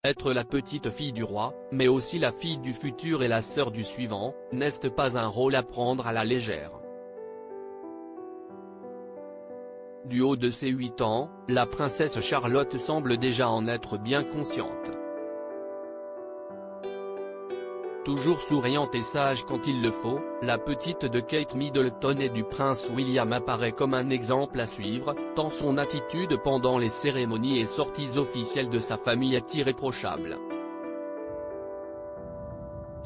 Être la petite fille du roi, mais aussi la fille du futur et la sœur du suivant, n'est pas un rôle à prendre à la légère. Du haut de ses 8 ans, la princesse Charlotte semble déjà en être bien consciente. Toujours souriante et sage quand il le faut, la petite de Kate Middleton et du prince William apparaît comme un exemple à suivre, tant son attitude pendant les cérémonies et sorties officielles de sa famille est irréprochable.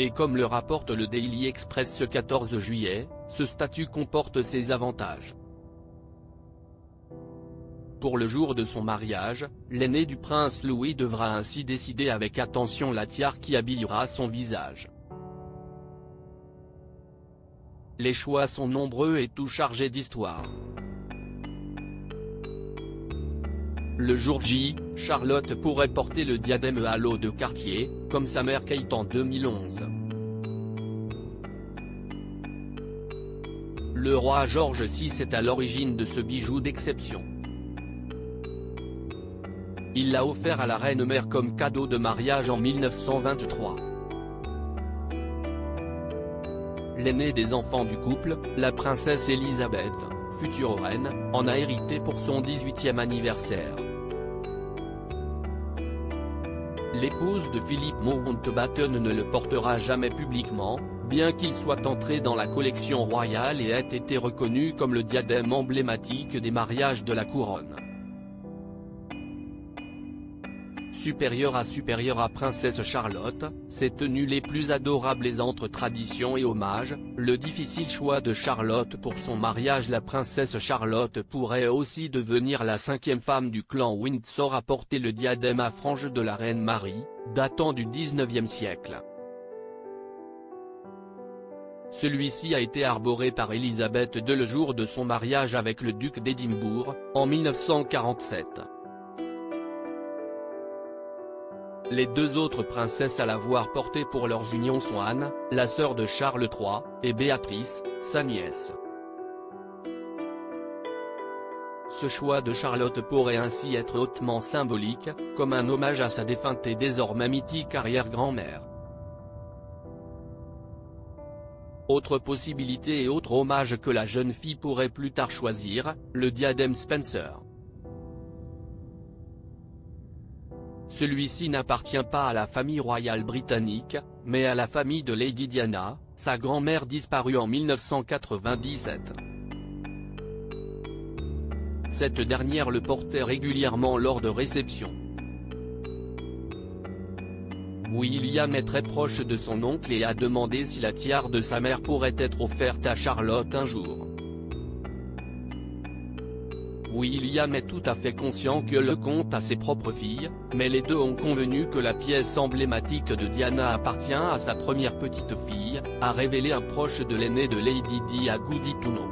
Et comme le rapporte le Daily Express ce 14 juillet, ce statut comporte ses avantages. Pour le jour de son mariage, l'aîné du prince Louis devra ainsi décider avec attention la tiare qui habillera son visage. Les choix sont nombreux et tout chargés d'histoire. Le jour J, Charlotte pourrait porter le diadème halo de Cartier, comme sa mère Kate en 2011. Le roi George VI est à l'origine de ce bijou d'exception. Il l'a offert à la reine-mère comme cadeau de mariage en 1923. L'aînée des enfants du couple, la princesse Elisabeth, future reine, en a hérité pour son 18e anniversaire. L'épouse de Philippe Mountbatten ne le portera jamais publiquement, bien qu'il soit entré dans la collection royale et ait été reconnu comme le diadème emblématique des mariages de la couronne. Supérieure à princesse Charlotte, ses tenues les plus adorables et entre tradition et hommage, le difficile choix de Charlotte pour son mariage. La princesse Charlotte pourrait aussi devenir la 5e femme du clan Windsor à porter le diadème à franges de la reine Marie, datant du 19e siècle. Celui-ci a été arboré par Elisabeth II le jour de son mariage avec le duc d'Édimbourg, en 1947. Les deux autres princesses à l'avoir porté pour leurs unions sont Anne, la sœur de Charles III, et Béatrice, sa nièce. Ce choix de Charlotte pourrait ainsi être hautement symbolique, comme un hommage à sa défunte et désormais mythique arrière-grand-mère. Autre possibilité et autre hommage que la jeune fille pourrait plus tard choisir, le diadème Spencer. Celui-ci n'appartient pas à la famille royale britannique, mais à la famille de Lady Diana, sa grand-mère disparue en 1997. Cette dernière le portait régulièrement lors de réceptions. William est très proche de son oncle et a demandé si la tiare de sa mère pourrait être offerte à Charlotte un jour. William est tout à fait conscient que le comte a ses propres filles, mais les deux ont convenu que la pièce emblématique de Diana appartient à sa première petite fille, a révélé un proche de l'aînée de Lady Di à Goody to Know.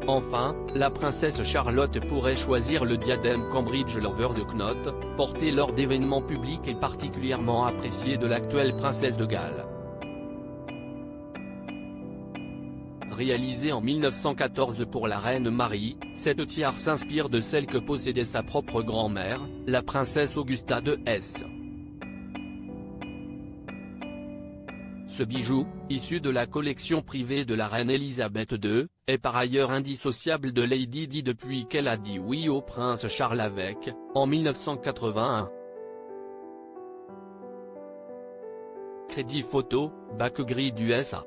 Enfin, la princesse Charlotte pourrait choisir le diadème Cambridge Lovers Knot, porté lors d'événements publics et particulièrement apprécié de l'actuelle princesse de Galles. Réalisée en 1914 pour la reine Marie, cette tiare s'inspire de celle que possédait sa propre grand-mère, la princesse Augusta de Hesse. Ce bijou, issu de la collection privée de la reine Elisabeth II, est par ailleurs indissociable de Lady Di depuis qu'elle a dit oui au prince Charles avec, en 1981. Crédit photo, bac gris du SA.